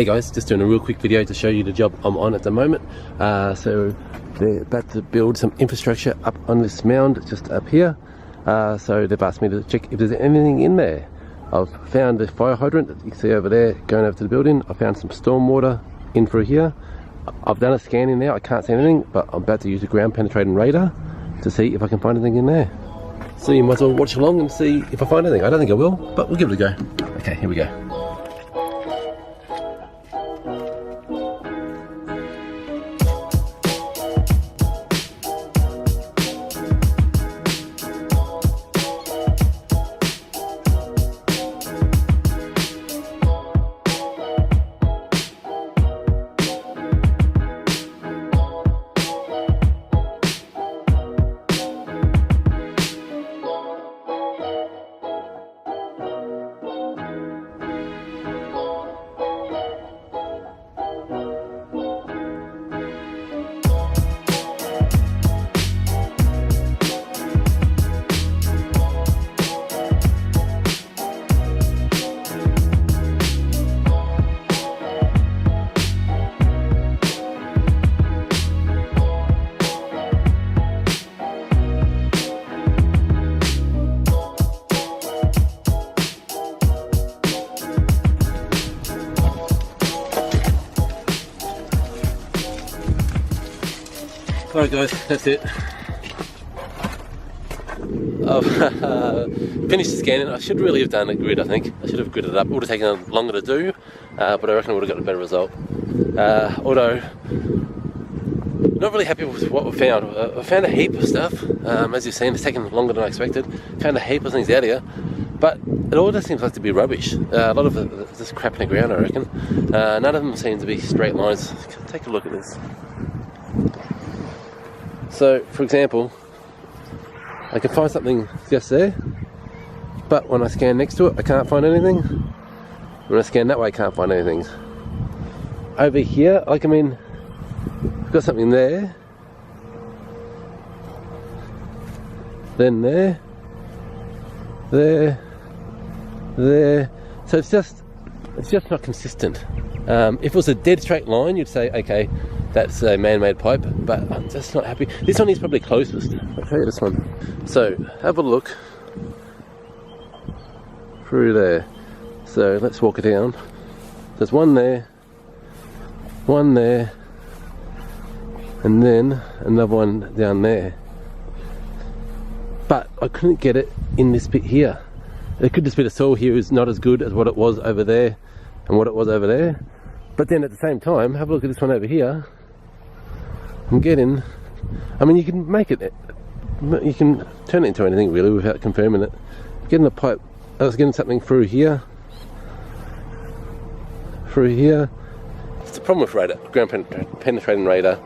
Hey guys, just doing a real quick video to show you the job I'm on at the moment. So they're about to build some infrastructure up on this mound just up here. So they've asked me to check if there's anything in there. I've found the fire hydrant that you can see over there going over to the building. I found some storm water in through here. I've done a scan in there, I can't see anything, but I'm about to use a ground penetrating radar to see if I can find anything in there. So you might as well watch along and see if I find anything. I don't think I will, but we'll give it a go. Okay, here we go. Alright guys, that's it. I've finished the scanning. I should really have done a grid, I think. I should have gridded it up. It would have taken longer to do, but I reckon I would have got a better result. Although, not really happy with what we found. I found a heap of stuff. As you've seen, it's taken longer than I expected. Found a heap of things out here, but it all just seems like to be rubbish. A lot of it is just crap in the ground, I reckon. None of them seem to be straight lines. Take a look at this. So, for example, I can find something just there, but when I scan next to it, I can't find anything. When I scan that way, I can't find anything. Over here, like, I mean, I've got something there, then there, so it's just not consistent. If it was a dead straight line, you'd say, okay, that's a man-made pipe, but I'm just not happy. This one is probably closest. I'll show you this one. So, have a look through there. So, let's walk it down. There's one there, and then another one down there. But I couldn't get it in this bit here. It could just be the soil here is not as good as what it was over there and what it was over there. But then at the same time, have a look at this one over here. I'm getting, I mean, you can make it, you can turn it into anything really without confirming it. Getting a pipe, I was getting something through here. It's the problem with radar, ground penetrating radar.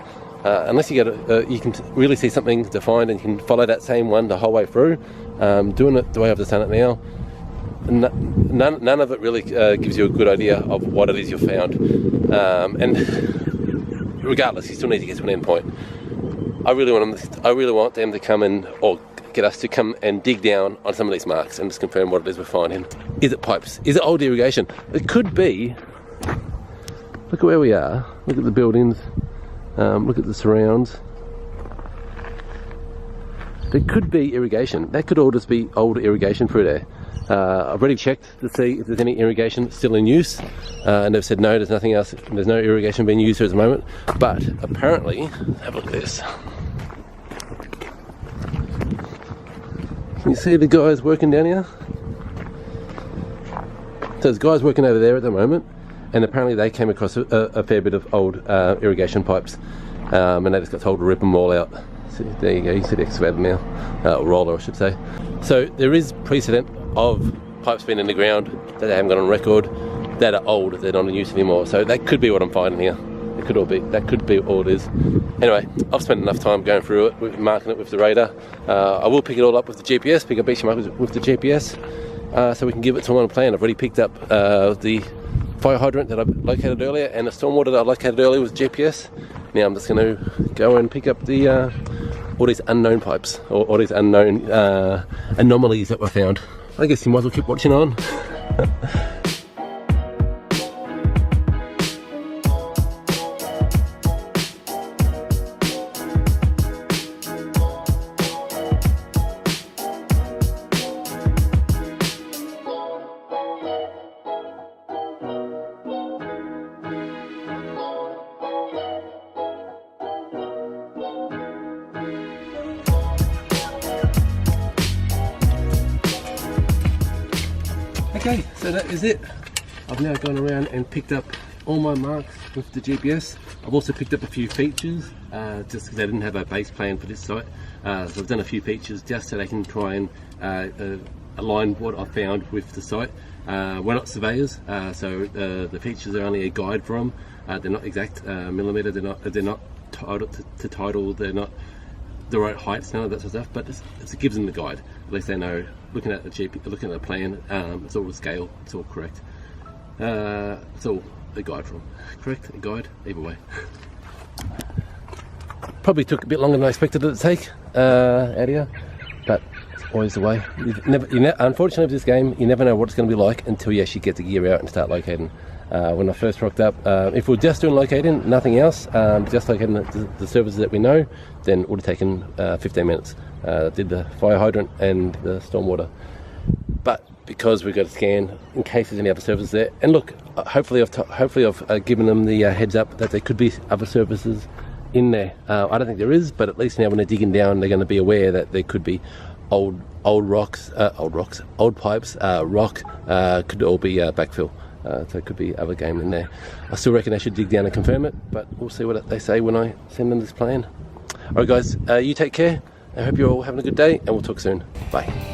Unless you get you can really see something defined and you can follow that same one the whole way through. Doing it the way I've just done it now, none of it really gives you a good idea of what it is you've found. And regardless, you still need to get to an end point. I really want them to come in, or get us to come and dig down on some of these marks and just confirm what it is we're finding. Is it pipes? Is it old irrigation? It could be. Look at where we are. Look at the buildings. Look at the surrounds. There could be irrigation. That could all just be old irrigation through there. I've already checked to see if there's any irrigation still in use, and they've said no, there's nothing else, there's no irrigation being used here at the moment. But apparently, have a look at this. Can you see the guys working down here? So there's guys working over there at the moment, and apparently they came across a fair bit of old irrigation pipes, and they just got told to rip them all out. So there you go, you see the excavator now, roller I should say. So there is precedent of pipes being in the ground that they haven't got on record, that are old, they're not in use anymore. So that could be what I'm finding here. It could all be, that could be all it is. Anyway, I've spent enough time going through it, marking it with the radar. I will pick it all up with the GPS, pick up each mark with the GPS, so we can give it to one plan. I've already picked up the fire hydrant that I located earlier and the stormwater that I located earlier with GPS. Now I'm just going to go and pick up the all these unknown pipes, or all these unknown anomalies that were found. I guess you might as well keep watching on. So that is it. I've now gone around and picked up all my marks with the GPS. I've also picked up a few features just because I didn't have a base plan for this site. So I've done a few features just so they can try and align what I found with the site. We're not surveyors, so the features are only a guide for them. They're not exact millimetre. They're not title to title. They're not the right heights, none of that sort of stuff. But it gives them the guide. At least they know. Looking at the plan, it's all the scale. It's all correct. It's all a guide from. Correct? A guide? Either way. Probably took a bit longer than I expected it to take out here, but it's always the way. Unfortunately, with this game, you never know what it's going to be like until you actually get the gear out and start locating. When I first rocked up, if we were just doing locating, nothing else, just locating the services that we know, then it would have taken 15 minutes. Did the fire hydrant and the stormwater. But because we've got a scan in case there's any other services there, and look, hopefully I've given them the heads up that there could be other services in there. I don't think there is, but at least now when they're digging down, they're going to be aware that there could be old pipes, rock, could all be backfill. So it could be other game in there. I still reckon they should dig down and confirm it, but we'll see what they say when I send them this plan. Alright guys, you take care. I hope you're all having a good day, and we'll talk soon. Bye.